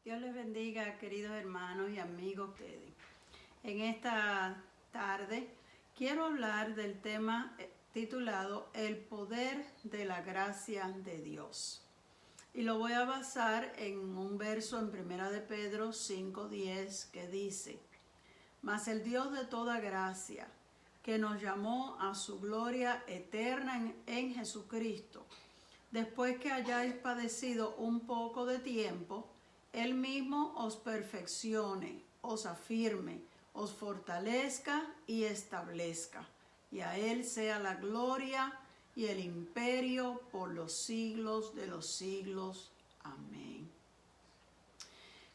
Dios les bendiga, queridos hermanos y amigos ustedes. En esta tarde quiero hablar del tema titulado El poder de la gracia de Dios. Y lo voy a basar en un verso en 1 de Pedro 5:10 que dice: Mas el Dios de toda gracia, que nos llamó a su gloria eterna en Jesucristo, después que hayáis padecido un poco de tiempo, Él mismo os perfeccione, os afirme, os fortalezca y establezca. Y a Él sea la gloria y el imperio por los siglos de los siglos. Amén.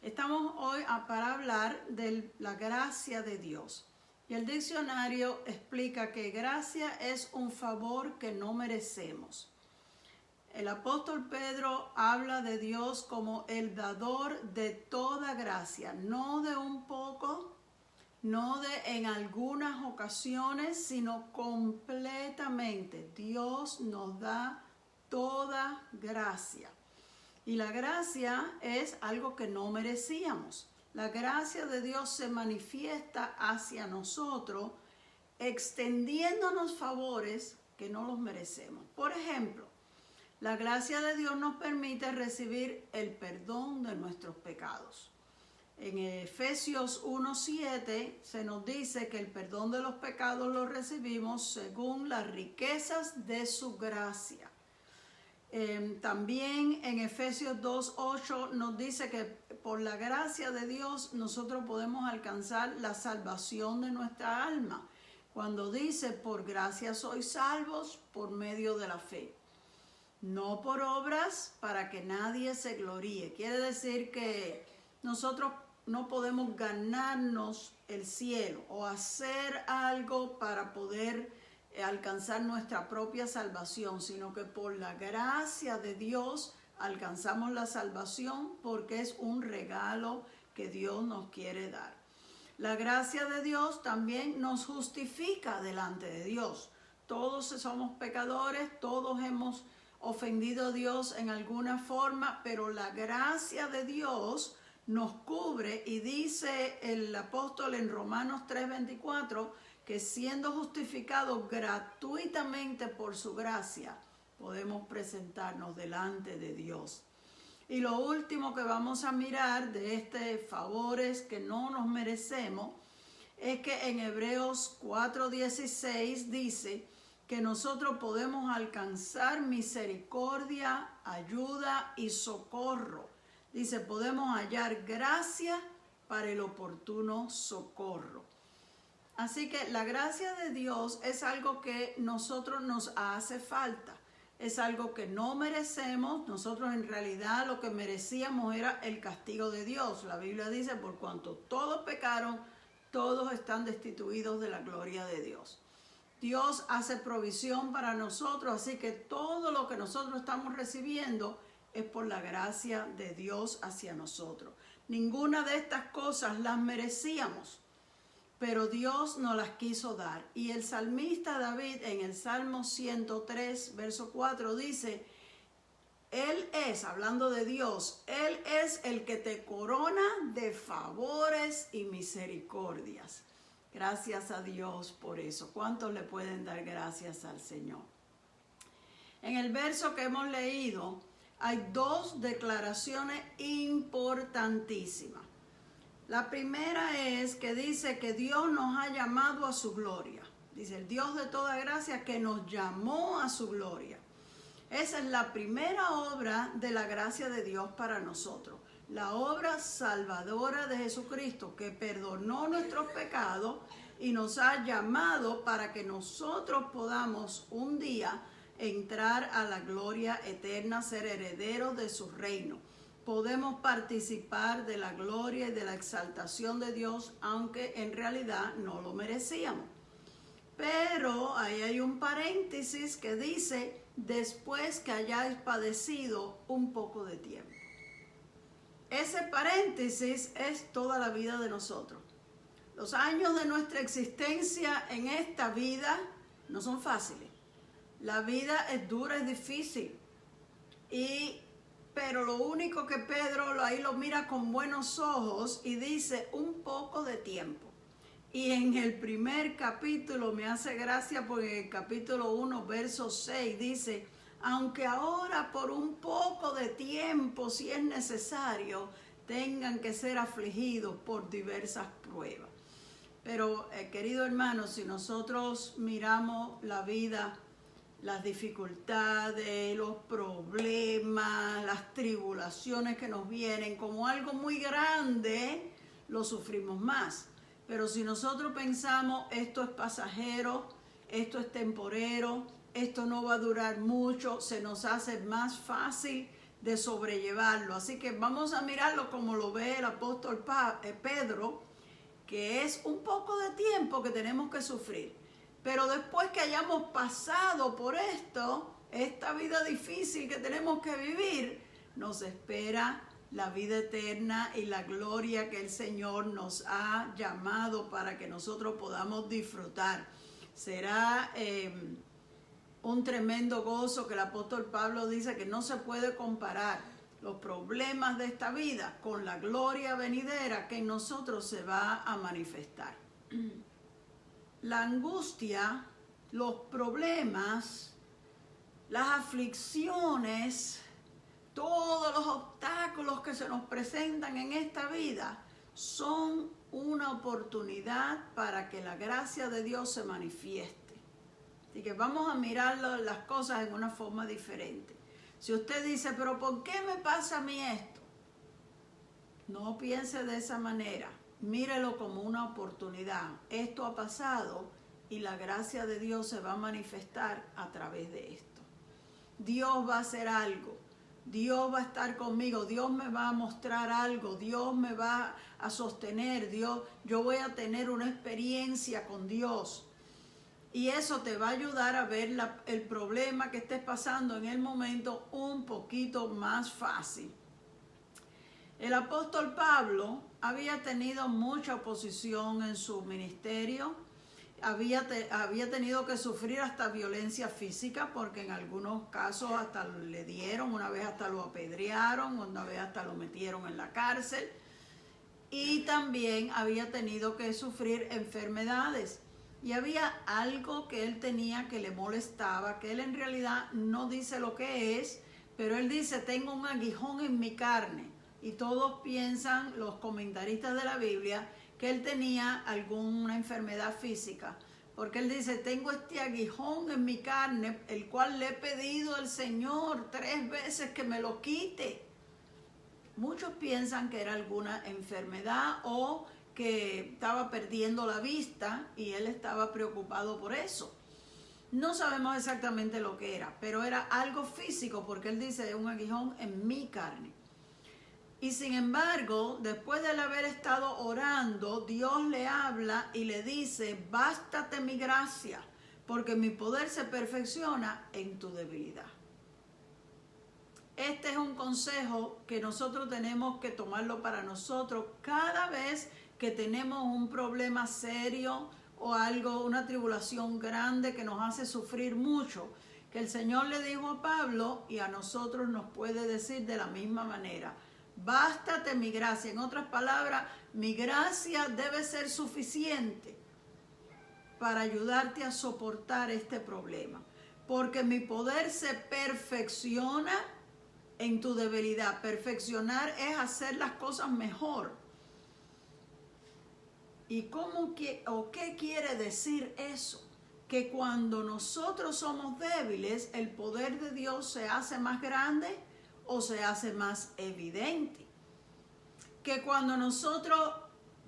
Estamos hoy para hablar de la gracia de Dios. Y el diccionario explica que gracia es un favor que no merecemos. El apóstol Pedro habla de Dios como el dador de toda gracia, no de un poco, no de en algunas ocasiones, sino completamente. Dios nos da toda gracia. Y la gracia es algo que no merecíamos. La gracia de Dios se manifiesta hacia nosotros, extendiéndonos favores que no los merecemos. Por ejemplo, la gracia de Dios nos permite recibir el perdón de nuestros pecados. En Efesios 1:7 se nos dice que el perdón de los pecados lo recibimos según las riquezas de su gracia. También en Efesios 2:8 nos dice que por la gracia de Dios nosotros podemos alcanzar la salvación de nuestra alma. Cuando dice, por gracia sois salvos por medio de la fe. No por obras para que nadie se gloríe. Quiere decir que nosotros no podemos ganarnos el cielo o hacer algo para poder alcanzar nuestra propia salvación, sino que por la gracia de Dios alcanzamos la salvación porque es un regalo que Dios nos quiere dar. La gracia de Dios también nos justifica delante de Dios. Todos somos pecadores, todos hemos ofendido a Dios en alguna forma, pero la gracia de Dios nos cubre y dice el apóstol en Romanos 3:24 que siendo justificados gratuitamente por su gracia podemos presentarnos delante de Dios. Y lo último que vamos a mirar de estos favores que no nos merecemos es que en Hebreos 4:16 dice que nosotros podemos alcanzar misericordia, ayuda y socorro. Dice, podemos hallar gracia para el oportuno socorro. Así que la gracia de Dios es algo que nosotros nos hace falta. Es algo que no merecemos. Nosotros en realidad lo que merecíamos era el castigo de Dios. La Biblia dice, por cuanto todos pecaron, todos están destituidos de la gloria de Dios. Dios hace provisión para nosotros, así que todo lo que nosotros estamos recibiendo es por la gracia de Dios hacia nosotros. Ninguna de estas cosas las merecíamos, pero Dios nos las quiso dar. Y el salmista David en el Salmo 103, verso 4 dice, Él es, hablando de Dios, Él es el que te corona de favores y misericordias. Gracias a Dios por eso. ¿Cuántos le pueden dar gracias al Señor? En el verso que hemos leído hay dos declaraciones importantísimas. La primera es que dice que Dios nos ha llamado a su gloria. Dice el Dios de toda gracia que nos llamó a su gloria. Esa es la primera obra de la gracia de Dios para nosotros. La obra salvadora de Jesucristo que perdonó nuestros pecados y nos ha llamado para que nosotros podamos un día entrar a la gloria eterna, ser herederos de su reino. Podemos participar de la gloria y de la exaltación de Dios, aunque en realidad no lo merecíamos. Pero ahí hay un paréntesis que dice, después que hayáis padecido un poco de tiempo. Ese paréntesis es toda la vida de nosotros. Los años de nuestra existencia en esta vida no son fáciles. La vida es dura, es difícil. pero lo único que Pedro ahí lo mira con buenos ojos y dice un poco de tiempo. Y en el primer capítulo me hace gracia porque en el capítulo 1, verso 6 dice, aunque ahora por un poco de tiempo, si es necesario, tengan que ser afligidos por diversas pruebas. Pero, querido hermano, si nosotros miramos la vida, las dificultades, los problemas, las tribulaciones que nos vienen como algo muy grande, lo sufrimos más. Pero si nosotros pensamos, esto es pasajero, esto es temporero, esto no va a durar mucho, se nos hace más fácil de sobrellevarlo. Así que vamos a mirarlo como lo ve el apóstol Pedro, que es un poco de tiempo que tenemos que sufrir. Pero después que hayamos pasado por esto, esta vida difícil que tenemos que vivir, nos espera la vida eterna y la gloria que el Señor nos ha llamado para que nosotros podamos disfrutar. Será un tremendo gozo que el apóstol Pablo dice que no se puede comparar los problemas de esta vida con la gloria venidera que en nosotros se va a manifestar. La angustia, los problemas, las aflicciones, todos los obstáculos que se nos presentan en esta vida son una oportunidad para que la gracia de Dios se manifieste. Así que vamos a mirar las cosas en una forma diferente. Si usted dice, pero ¿por qué me pasa a mí esto? No piense de esa manera. Mírelo como una oportunidad. Esto ha pasado y la gracia de Dios se va a manifestar a través de esto. Dios va a hacer algo. Dios va a estar conmigo, Dios me va a mostrar algo, Dios me va a sostener, yo voy a tener una experiencia con Dios. Y eso te va a ayudar a ver el problema que estés pasando en el momento un poquito más fácil. El apóstol Pablo había tenido mucha oposición en su ministerio. Había tenido que sufrir hasta violencia física porque en algunos casos hasta le dieron, una vez hasta lo apedrearon, una vez hasta lo metieron en la cárcel. Y también había tenido que sufrir enfermedades. Y había algo que él tenía que le molestaba, que él en realidad no dice lo que es, pero él dice, tengo un aguijón en mi carne. Y todos piensan, los comentaristas de la Biblia, que él tenía alguna enfermedad física, porque él dice, tengo este aguijón en mi carne, el cual le he pedido al Señor 3 veces que me lo quite. Muchos piensan que era alguna enfermedad o que estaba perdiendo la vista y él estaba preocupado por eso. No sabemos exactamente lo que era, pero era algo físico, porque él dice, un aguijón en mi carne. Y sin embargo, después de haber estado orando, Dios le habla y le dice, bástate mi gracia, porque mi poder se perfecciona en tu debilidad. Este es un consejo que nosotros tenemos que tomarlo para nosotros cada vez que tenemos un problema serio o algo, una tribulación grande que nos hace sufrir mucho, que el Señor le dijo a Pablo y a nosotros nos puede decir de la misma manera. Bástate mi gracia. En otras palabras, mi gracia debe ser suficiente para ayudarte a soportar este problema. Porque mi poder se perfecciona en tu debilidad. Perfeccionar es hacer las cosas mejor. ¿Y qué quiere decir eso? Que cuando nosotros somos débiles, el poder de Dios se hace más grande o se hace más evidente. Que cuando nosotros,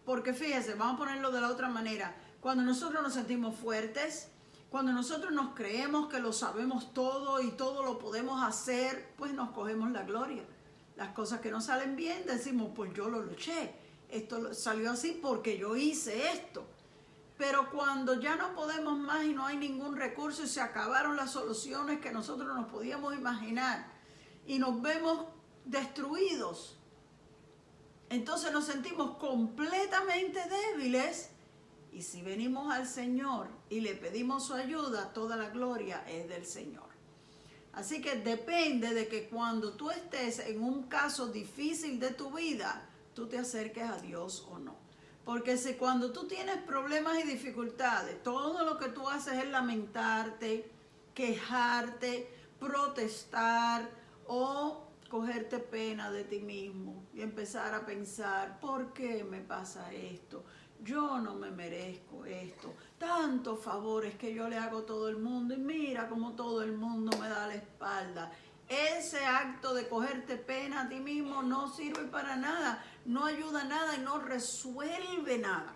porque fíjese, vamos a ponerlo de la otra manera, cuando nosotros nos sentimos fuertes, cuando nosotros nos creemos que lo sabemos todo y todo lo podemos hacer, pues nos cogemos la gloria. Las cosas que no salen bien, decimos, pues yo lo luché, esto salió así porque yo hice esto. Pero cuando ya no podemos más y no hay ningún recurso y se acabaron las soluciones que nosotros nos podíamos imaginar, y nos vemos destruidos, entonces nos sentimos completamente débiles. Y si venimos al Señor y le pedimos su ayuda, toda la gloria es del Señor. Así que depende de que cuando tú estés en un caso difícil de tu vida, tú te acerques a Dios o no. Porque si cuando tú tienes problemas y dificultades, todo lo que tú haces es lamentarte, quejarte, protestar o cogerte pena de ti mismo y empezar a pensar, ¿por qué me pasa esto? Yo no me merezco esto. Tantos favores que yo le hago a todo el mundo y mira cómo todo el mundo me da la espalda. Ese acto de cogerte pena a ti mismo no sirve para nada, no ayuda a nada y no resuelve nada.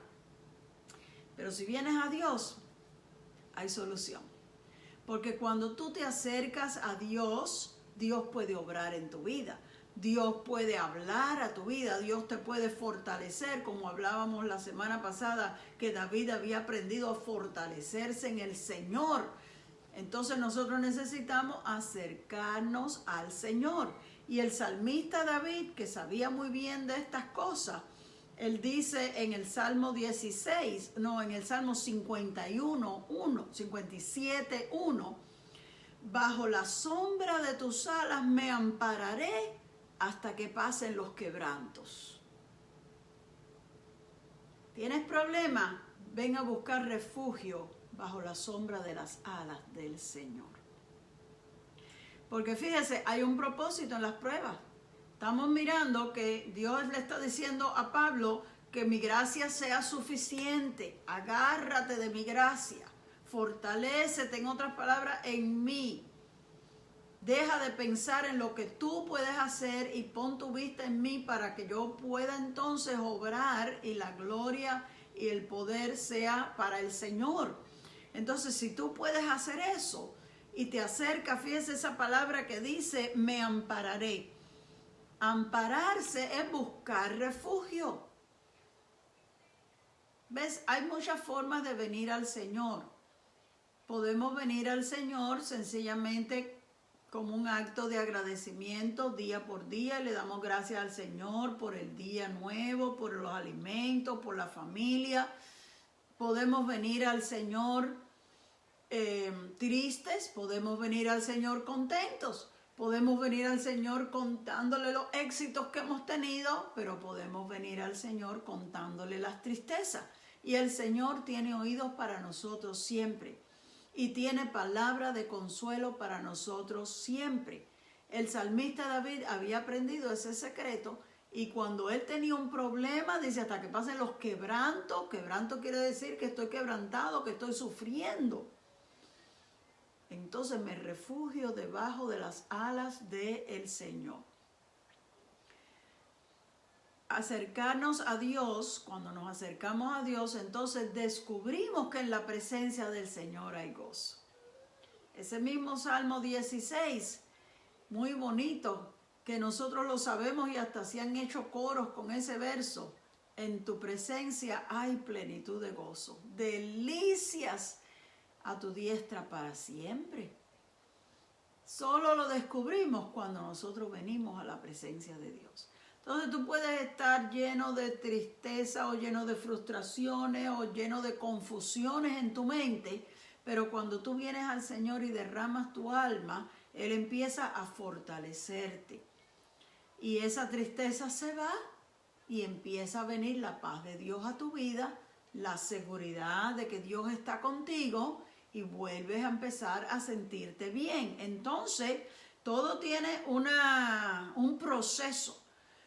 Pero si vienes a Dios, hay solución. Porque cuando tú te acercas a Dios, Dios puede obrar en tu vida. Dios puede hablar a tu vida, Dios te puede fortalecer, como hablábamos la semana pasada, que David había aprendido a fortalecerse en el Señor. Entonces nosotros necesitamos acercarnos al Señor. Y el salmista David, que sabía muy bien de estas cosas, él dice en el Salmo 57:1, bajo la sombra de tus alas me ampararé hasta que pasen los quebrantos. ¿Tienes problemas? Ven a buscar refugio bajo la sombra de las alas del Señor. Porque fíjese, hay un propósito en las pruebas. Estamos mirando que Dios le está diciendo a Pablo que mi gracia sea suficiente. Agárrate de mi gracia. Fortalécete, en otras palabras, en mí. Deja de pensar en lo que tú puedes hacer y pon tu vista en mí para que yo pueda entonces obrar y la gloria y el poder sea para el Señor. Entonces, si tú puedes hacer eso y te acercas, fíjese esa palabra que dice, me ampararé. Ampararse es buscar refugio. ¿Ves? Hay muchas formas de venir al Señor. Podemos venir al Señor sencillamente como un acto de agradecimiento día por día. Le damos gracias al Señor por el día nuevo, por los alimentos, por la familia. Podemos venir al Señor tristes, podemos venir al Señor contentos, podemos venir al Señor contándole los éxitos que hemos tenido, pero podemos venir al Señor contándole las tristezas. Y el Señor tiene oídos para nosotros siempre. Y tiene palabra de consuelo para nosotros siempre. El salmista David había aprendido ese secreto y cuando él tenía un problema, dice hasta que pasen los quebrantos. Quebranto quiere decir que estoy quebrantado, que estoy sufriendo. Entonces me refugio debajo de las alas del Señor. Acercarnos a Dios, cuando nos acercamos a Dios, entonces descubrimos que en la presencia del Señor hay gozo. Ese mismo Salmo 16, muy bonito, que nosotros lo sabemos y hasta se han hecho coros con ese verso. En tu presencia hay plenitud de gozo, delicias a tu diestra para siempre. Solo lo descubrimos cuando nosotros venimos a la presencia de Dios. Entonces tú puedes estar lleno de tristeza o lleno de frustraciones o lleno de confusiones en tu mente, pero cuando tú vienes al Señor y derramas tu alma, Él empieza a fortalecerte. Y esa tristeza se va y empieza a venir la paz de Dios a tu vida, la seguridad de que Dios está contigo y vuelves a empezar a sentirte bien. Entonces, todo tiene un proceso.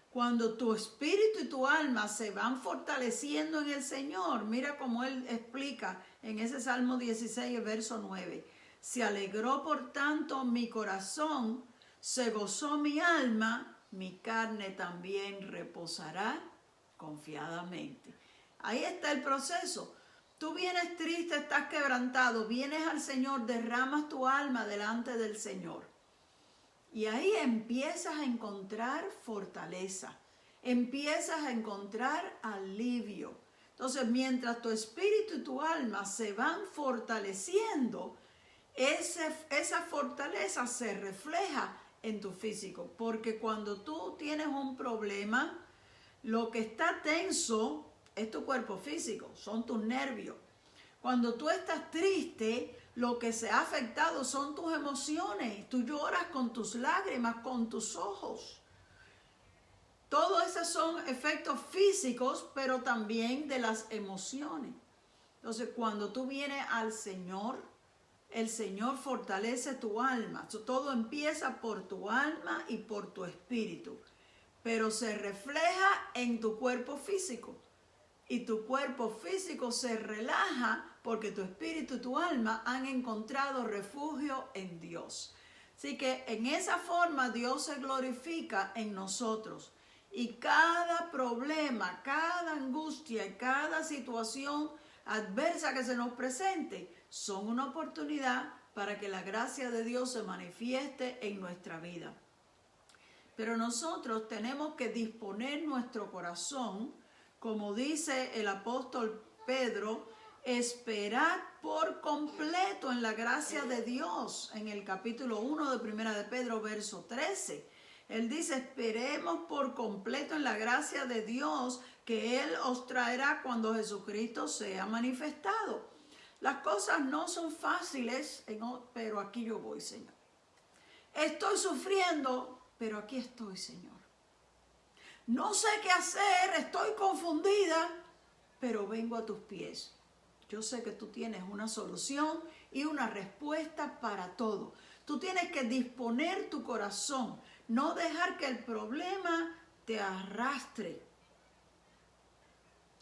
Cuando tu espíritu y tu alma se van fortaleciendo en el Señor, mira cómo Él explica en ese Salmo 16, verso 9. Se alegró por tanto mi corazón, se gozó mi alma, mi carne también reposará confiadamente. Ahí está el proceso. Tú vienes triste, estás quebrantado, vienes al Señor, derramas tu alma delante del Señor. Y ahí empiezas a encontrar fortaleza, empiezas a encontrar alivio. Entonces, mientras tu espíritu y tu alma se van fortaleciendo, esa fortaleza se refleja en tu físico. Porque cuando tú tienes un problema, lo que está tenso es tu cuerpo físico, son tus nervios. Cuando tú estás triste, Lo que se ha afectado son tus emociones. Tú lloras con tus lágrimas, con tus ojos. Todos esos son efectos físicos, pero también de las emociones. Entonces, cuando tú vienes al Señor, el Señor fortalece tu alma. Todo empieza por tu alma y por tu espíritu, pero se refleja en tu cuerpo físico. Y tu cuerpo físico se relaja porque tu espíritu y tu alma han encontrado refugio en Dios. Así que en esa forma Dios se glorifica en nosotros. Y cada problema, cada angustia y cada situación adversa que se nos presente son una oportunidad para que la gracia de Dios se manifieste en nuestra vida. Pero nosotros tenemos que disponer nuestro corazón, como dice el apóstol Pedro, esperad por completo en la gracia de Dios, en el capítulo 1 de Primera de Pedro, verso 13. Él dice, esperemos por completo en la gracia de Dios que Él os traerá cuando Jesucristo sea manifestado. Las cosas no son fáciles, pero aquí yo voy, Señor. Estoy sufriendo, pero aquí estoy, Señor. No sé qué hacer, estoy confundida, pero vengo a tus pies. Yo sé que tú tienes una solución y una respuesta para todo. Tú tienes que disponer tu corazón, no dejar que el problema te arrastre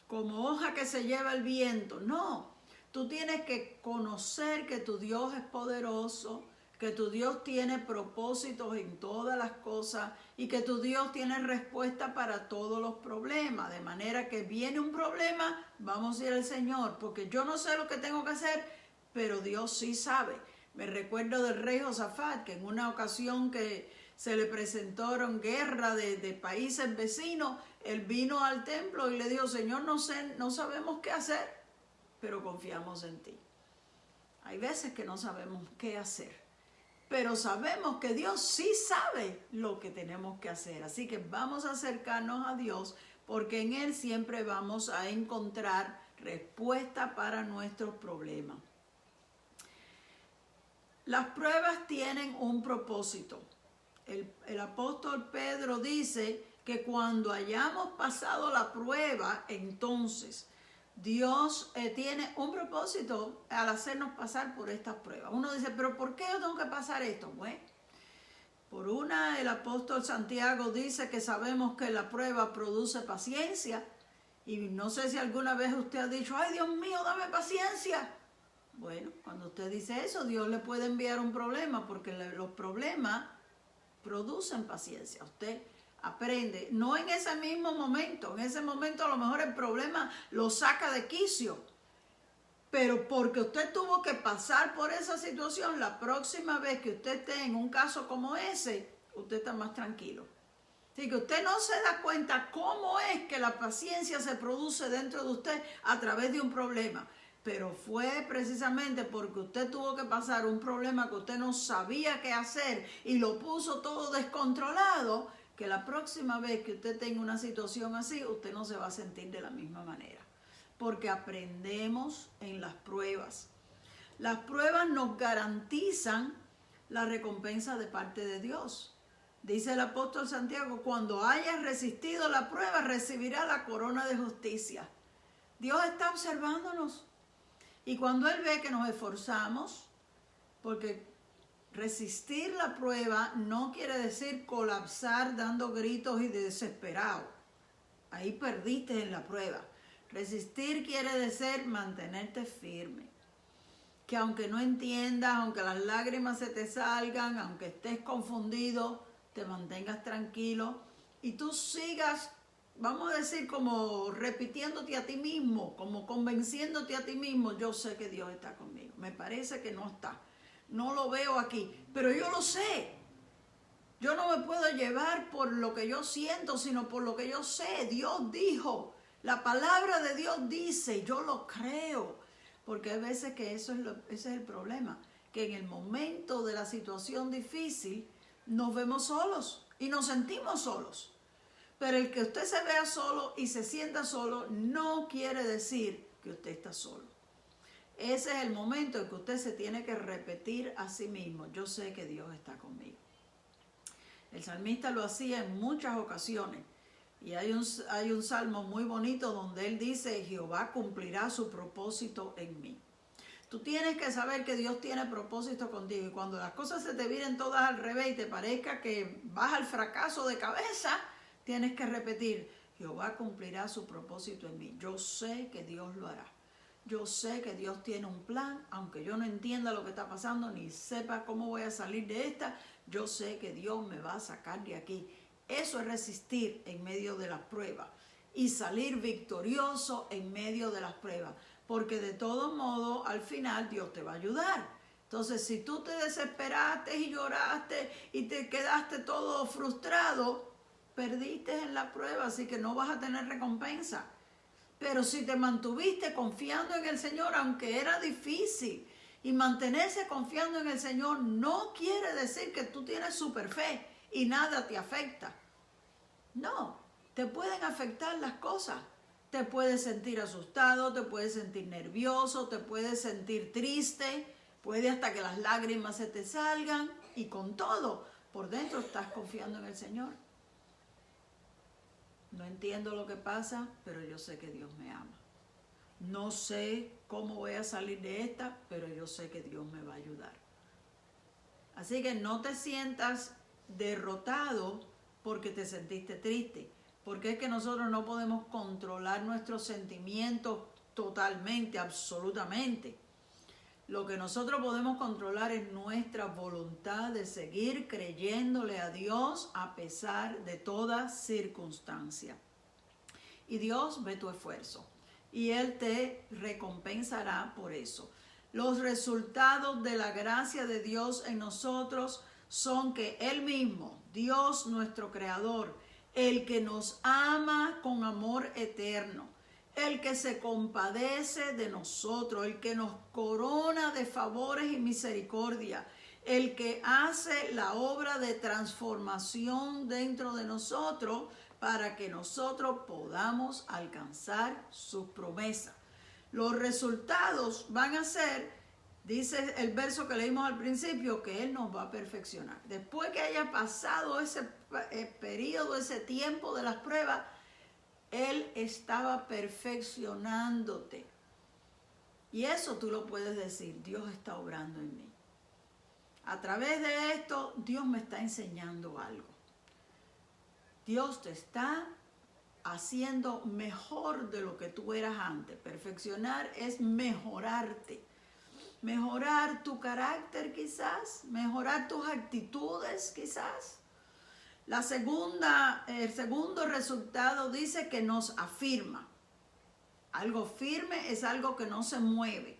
como hoja que se lleva el viento. No, tú tienes que conocer que tu Dios es poderoso, que tu Dios tiene propósitos en todas las cosas y que tu Dios tiene respuesta para todos los problemas. De manera que viene un problema, vamos a ir al Señor, porque yo no sé lo que tengo que hacer, pero Dios sí sabe. Me recuerdo del rey Josafat, que en una ocasión que se le presentaron guerra de países vecinos, él vino al templo y le dijo, Señor, no sabemos qué hacer, pero confiamos en ti. Hay veces que no sabemos qué hacer, pero sabemos que Dios sí sabe lo que tenemos que hacer. Así que vamos a acercarnos a Dios, porque en Él siempre vamos a encontrar respuesta para nuestros problemas. Las pruebas tienen un propósito. El apóstol Pedro dice que cuando hayamos pasado la prueba, entonces Dios tiene un propósito al hacernos pasar por estas pruebas. Uno dice, pero ¿por qué yo tengo que pasar esto? Bueno, por una, el apóstol Santiago dice que sabemos que la prueba produce paciencia. Y no sé si alguna vez usted ha dicho, ay Dios mío, dame paciencia. Bueno, cuando usted dice eso, Dios le puede enviar un problema, porque los problemas producen paciencia. Usted aprende, no en ese mismo momento, en ese momento a lo mejor el problema lo saca de quicio, pero porque usted tuvo que pasar por esa situación, la próxima vez que usted esté en un caso como ese, usted está más tranquilo. Así que usted no se da cuenta cómo es que la paciencia se produce dentro de usted a través de un problema. Pero fue precisamente porque usted tuvo que pasar un problema que usted no sabía qué hacer y lo puso todo descontrolado, que la próxima vez que usted tenga una situación así, usted no se va a sentir de la misma manera. Porque aprendemos en las pruebas. Las pruebas nos garantizan la recompensa de parte de Dios. Dice el apóstol Santiago, cuando hayas resistido la prueba, recibirás la corona de justicia. Dios está observándonos. Y cuando Él ve que nos esforzamos, porque resistir la prueba no quiere decir colapsar dando gritos y desesperado. Ahí perdiste en la prueba. Resistir quiere decir mantenerte firme. Que aunque no entiendas, aunque las lágrimas se te salgan, aunque estés confundido, te mantengas tranquilo y tú sigas, vamos a decir, como repitiéndote a ti mismo, como convenciéndote a ti mismo, yo sé que Dios está conmigo. Me parece que no está. No lo veo aquí, pero yo lo sé. Yo no me puedo llevar por lo que yo siento, sino por lo que yo sé. Dios dijo, la palabra de Dios dice, yo lo creo. Porque hay veces que ese es el problema, que en el momento de la situación difícil nos vemos solos y nos sentimos solos. Pero el que usted se vea solo y se sienta solo no quiere decir que usted está solo. ese es el momento en que usted se tiene que repetir a sí mismo: yo sé que Dios está conmigo. El salmista lo hacía en muchas ocasiones. Y hay un salmo muy bonito donde él dice: Jehová cumplirá su propósito en mí. Tú tienes que saber que Dios tiene propósito contigo, y cuando las cosas se te viren todas al revés y te parezca que vas al fracaso de cabeza, tienes que repetir: Jehová cumplirá su propósito en mí. Yo sé que Dios lo hará. Yo sé que Dios tiene un plan, aunque yo no entienda lo que está pasando, ni sepa cómo voy a salir de esta, yo sé que Dios me va a sacar de aquí. Eso es resistir en medio de las pruebas y salir victorioso en medio de las pruebas, porque de todo modo al final Dios te va a ayudar. Entonces, si tú te desesperaste y lloraste y te quedaste todo frustrado, perdiste en la prueba, así que no vas a tener recompensa. Pero si te mantuviste confiando en el Señor, aunque era difícil, y mantenerse confiando en el Señor no quiere decir que tú tienes super fe y nada te afecta. No, te pueden afectar las cosas. Te puedes sentir asustado, te puedes sentir nervioso, te puedes sentir triste, puede hasta que las lágrimas se te salgan, y con todo, por dentro estás confiando en el Señor. No entiendo lo que pasa, pero yo sé que Dios me ama. No sé cómo voy a salir de esta, pero yo sé que Dios me va a ayudar. Así que no te sientas derrotado porque te sentiste triste, porque es que nosotros no podemos controlar nuestros sentimientos totalmente, absolutamente. Lo que nosotros podemos controlar es nuestra voluntad de seguir creyéndole a Dios a pesar de toda circunstancia. Y Dios ve tu esfuerzo y Él te recompensará por eso. Los resultados de la gracia de Dios en nosotros son que Él mismo, Dios nuestro Creador, el que nos ama con amor eterno, el que se compadece de nosotros, el que nos corona de favores y misericordia, el que hace la obra de transformación dentro de nosotros para que nosotros podamos alcanzar sus promesas. Los resultados van a ser, dice el verso que leímos al principio, que Él nos va a perfeccionar. Después que haya pasado ese periodo, ese tiempo de las pruebas, Él estaba perfeccionándote. Y eso tú lo puedes decir: Dios está obrando en mí. A través de esto, Dios me está enseñando algo. Dios te está haciendo mejor de lo que tú eras antes. Perfeccionar es mejorarte. Mejorar tu carácter quizás, mejorar tus actitudes quizás. El segundo resultado dice que nos afirma. Algo firme es algo que no se mueve.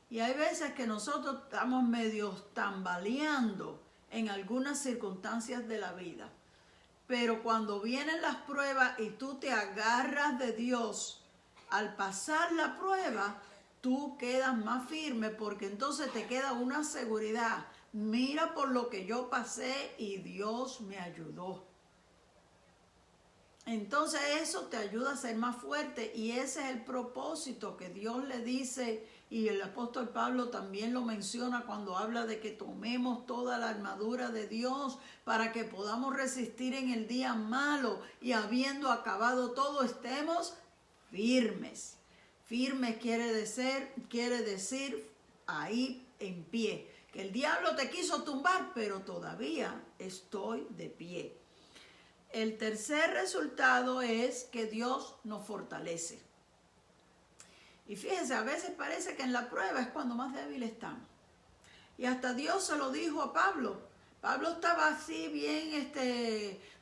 Y hay veces que nosotros estamos medio tambaleando en algunas circunstancias de la vida. Pero cuando vienen las pruebas y tú te agarras de Dios, al pasar la prueba, tú quedas más firme, porque entonces te queda una seguridad. Mira por lo que yo pasé y Dios me ayudó. Entonces eso te ayuda a ser más fuerte, y ese es el propósito que Dios le dice, y el apóstol Pablo también lo menciona cuando habla de que tomemos toda la armadura de Dios para que podamos resistir en el día malo, y habiendo acabado todo estemos firmes. Firmes quiere decir ahí en pie, que el diablo te quiso tumbar, pero todavía estoy de pie. El tercer resultado es que Dios nos fortalece. Y fíjense, a veces parece que en la prueba es cuando más débil estamos. Y hasta Dios se lo dijo a Pablo. Pablo estaba así bien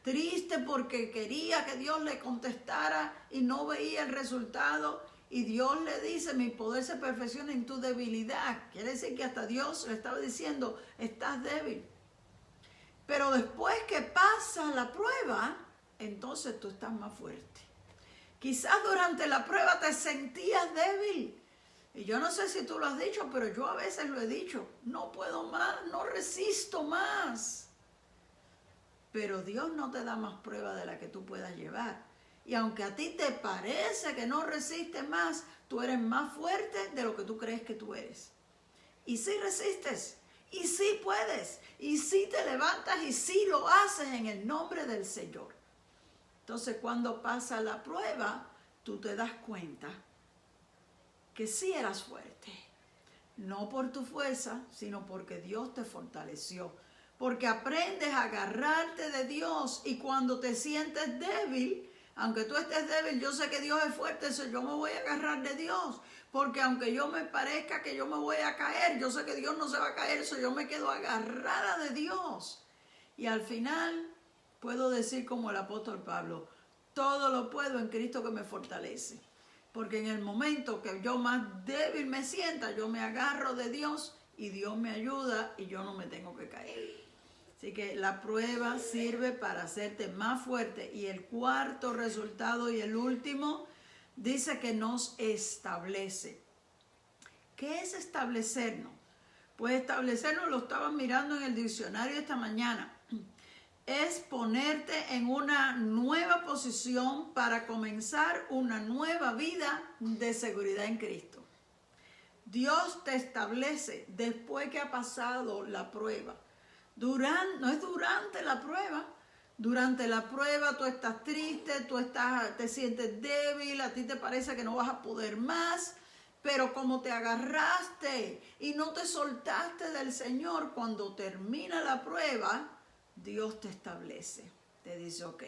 triste porque quería que Dios le contestara y no veía el resultado. Y Dios le dice: mi poder se perfecciona en tu debilidad. Quiere decir que hasta Dios le estaba diciendo: estás débil. Pero después que pasa la prueba, entonces tú estás más fuerte. Quizás durante la prueba te sentías débil. Y yo no sé si tú lo has dicho, pero yo a veces lo he dicho: no puedo más, no resisto más. Pero Dios no te da más prueba de la que tú puedas llevar. Y aunque a ti te parece que no resistes más, tú eres más fuerte de lo que tú crees que tú eres. Y sí resistes, y sí puedes, y sí te levantas, y sí lo haces en el nombre del Señor. Entonces, cuando pasa la prueba, tú te das cuenta que sí eras fuerte. No por tu fuerza, sino porque Dios te fortaleció. Porque aprendes a agarrarte de Dios, y cuando te sientes débil, aunque tú estés débil, yo sé que Dios es fuerte, eso yo me voy a agarrar de Dios. Porque aunque yo me parezca que yo me voy a caer, yo sé que Dios no se va a caer, eso yo me quedo agarrada de Dios. Y al final puedo decir como el apóstol Pablo, todo lo puedo en Cristo que me fortalece. Porque en el momento que yo más débil me sienta, yo me agarro de Dios y Dios me ayuda y yo no me tengo que caer. Así que la prueba sirve para hacerte más fuerte. Y el cuarto resultado y el último dice que nos establece. ¿Qué es establecernos? Pues establecernos, lo estaba mirando en el diccionario esta mañana, es ponerte en una nueva posición para comenzar una nueva vida de seguridad en Cristo. Dios te establece después que ha pasado la prueba. No es durante la prueba. Durante la prueba tú estás triste, te sientes débil, a ti te parece que no vas a poder más, pero como te agarraste y no te soltaste del Señor, cuando termina la prueba, Dios te establece. Te dice, ok,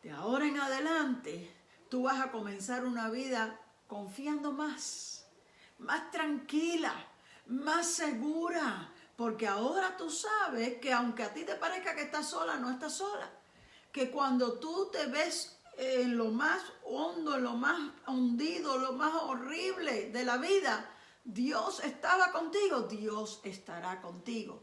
de ahora en adelante tú vas a comenzar una vida confiando más tranquila, más segura. Porque ahora tú sabes que aunque a ti te parezca que estás sola, no estás sola. Que cuando tú te ves en lo más hondo, en lo más hundido, lo más horrible de la vida, Dios estaba contigo, Dios estará contigo.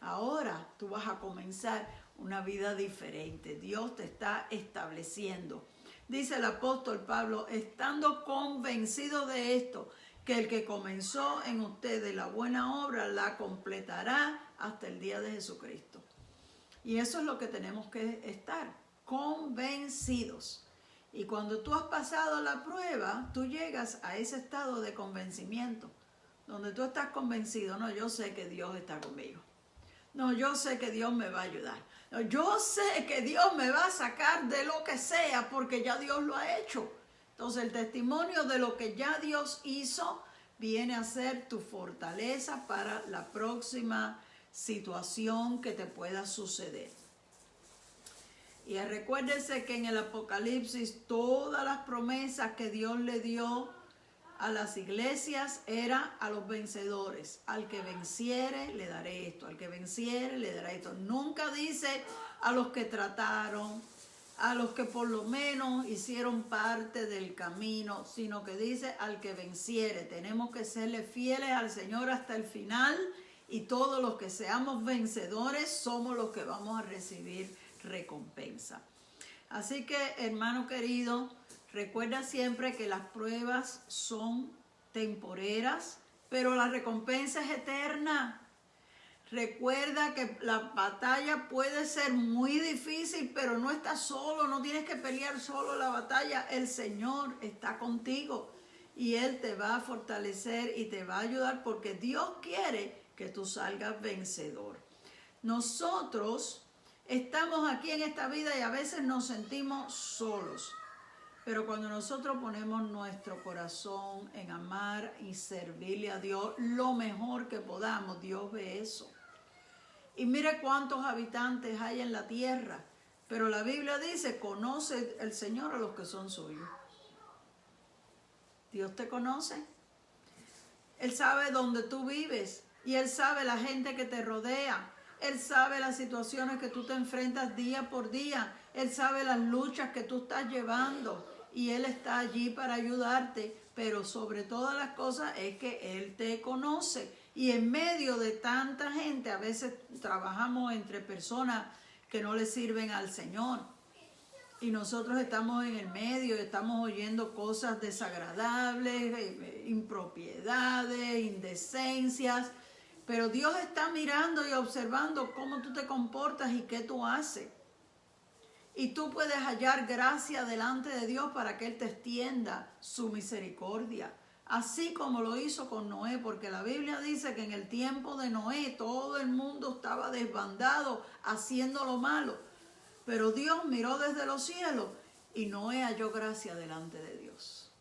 Ahora tú vas a comenzar una vida diferente. Dios te está estableciendo. Dice el apóstol Pablo, estando convencido de esto, que el que comenzó en ustedes la buena obra la completará hasta el día de Jesucristo. Y eso es lo que tenemos que estar, convencidos. Y cuando tú has pasado la prueba, tú llegas a ese estado de convencimiento, donde tú estás convencido, no, yo sé que Dios está conmigo. No, yo sé que Dios me va a ayudar. No, yo sé que Dios me va a sacar de lo que sea, porque ya Dios lo ha hecho. Entonces el testimonio de lo que ya Dios hizo viene a ser tu fortaleza para la próxima situación que te pueda suceder. Y recuérdese que en el Apocalipsis todas las promesas que Dios le dio a las iglesias era a los vencedores. Al que venciere le daré esto, al que venciere le daré esto. Nunca dice a los que trataron, a los que por lo menos hicieron parte del camino, sino que dice al que venciere. Tenemos que serle fieles al Señor hasta el final, y todos los que seamos vencedores somos los que vamos a recibir recompensa. Así que, hermano querido, recuerda siempre que las pruebas son temporeras, pero la recompensa es eterna. Recuerda que la batalla puede ser muy difícil, pero no estás solo, no tienes que pelear solo la batalla. El Señor está contigo y Él te va a fortalecer y te va a ayudar, porque Dios quiere que tú salgas vencedor. Nosotros estamos aquí en esta vida y a veces nos sentimos solos, pero cuando nosotros ponemos nuestro corazón en amar y servirle a Dios lo mejor que podamos, Dios ve eso. Y mire cuántos habitantes hay en la tierra, pero la Biblia dice, conoce el Señor a los que son suyos. Dios te conoce. Él sabe dónde tú vives y Él sabe la gente que te rodea. Él sabe las situaciones que tú te enfrentas día por día. Él sabe las luchas que tú estás llevando y Él está allí para ayudarte. Pero sobre todas las cosas es que Él te conoce. Y en medio de tanta gente, a veces trabajamos entre personas que no le sirven al Señor. Y nosotros estamos en el medio, estamos oyendo cosas desagradables, impropiedades, indecencias. Pero Dios está mirando y observando cómo tú te comportas y qué tú haces. Y tú puedes hallar gracia delante de Dios para que Él te extienda su misericordia. Así como lo hizo con Noé, porque la Biblia dice que en el tiempo de Noé todo el mundo estaba desbandado haciendo lo malo. Pero Dios miró desde los cielos y Noé halló gracia delante de Dios.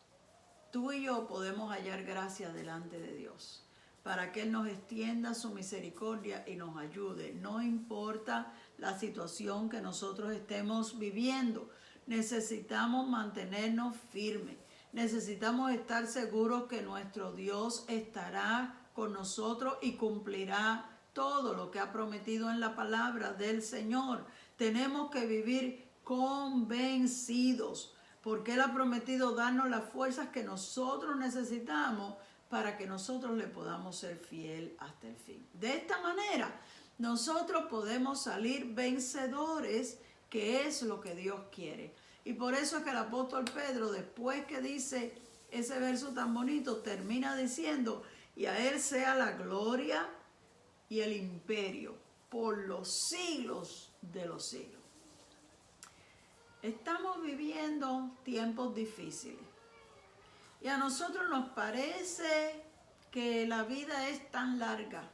Tú y yo podemos hallar gracia delante de Dios para que Él nos extienda su misericordia y nos ayude. No importa la situación que nosotros estemos viviendo, necesitamos mantenernos firmes. Necesitamos estar seguros que nuestro Dios estará con nosotros y cumplirá todo lo que ha prometido en la palabra del Señor. Tenemos que vivir convencidos, porque Él ha prometido darnos las fuerzas que nosotros necesitamos para que nosotros le podamos ser fiel hasta el fin. De esta manera, nosotros podemos salir vencedores, que es lo que Dios quiere. Y por eso es que el apóstol Pedro, después que dice ese verso tan bonito, termina diciendo: y a Él sea la gloria y el imperio por los siglos de los siglos. Estamos viviendo tiempos difíciles. Y a nosotros nos parece que la vida es tan larga.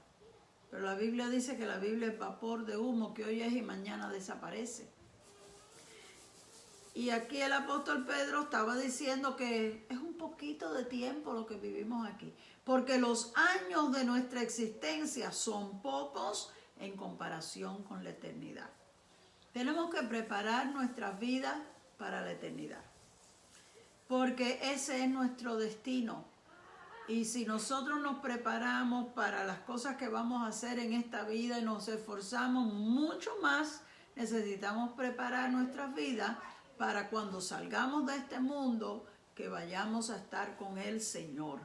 Pero la Biblia dice que la Biblia es vapor de humo que hoy es y mañana desaparece. Y aquí el apóstol Pedro estaba diciendo que es un poquito de tiempo lo que vivimos aquí, porque los años de nuestra existencia son pocos en comparación con la eternidad. Tenemos que preparar nuestras vidas para la eternidad, porque ese es nuestro destino. Y si nosotros nos preparamos para las cosas que vamos a hacer en esta vida y nos esforzamos mucho más, necesitamos preparar nuestras vidas para cuando salgamos de este mundo, que vayamos a estar con el Señor.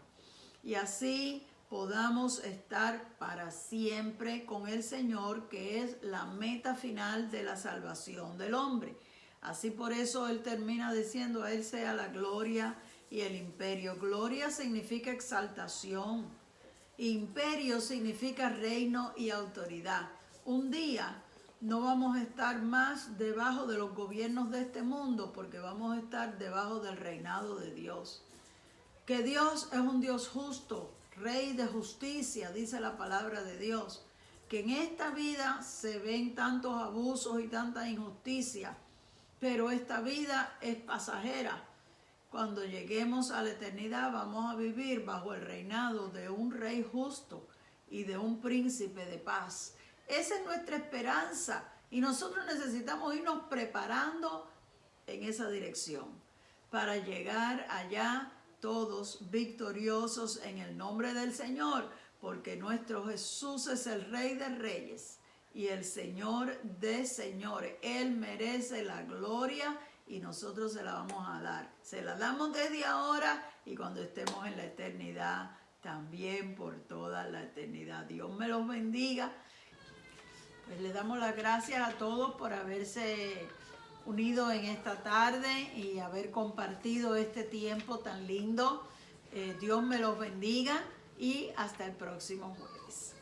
Y así podamos estar para siempre con el Señor, que es la meta final de la salvación del hombre. Así por eso Él termina diciendo: a Él sea la gloria y el imperio. Gloria significa exaltación. Imperio significa reino y autoridad. Un día no vamos a estar más debajo de los gobiernos de este mundo, porque vamos a estar debajo del reinado de Dios. Que Dios es un Dios justo, Rey de justicia, dice la palabra de Dios. Que en esta vida se ven tantos abusos y tanta injusticia, pero esta vida es pasajera. Cuando lleguemos a la eternidad vamos a vivir bajo el reinado de un Rey justo y de un príncipe de paz. Esa es nuestra esperanza y nosotros necesitamos irnos preparando en esa dirección para llegar allá todos victoriosos en el nombre del Señor, porque nuestro Jesús es el Rey de Reyes y el Señor de señores. Él merece la gloria y nosotros se la vamos a dar. Se la damos desde ahora y cuando estemos en la eternidad, también por toda la eternidad. Dios me los bendiga. Pues les damos las gracias a todos por haberse unido en esta tarde y haber compartido este tiempo tan lindo. Dios me los bendiga y hasta el próximo jueves.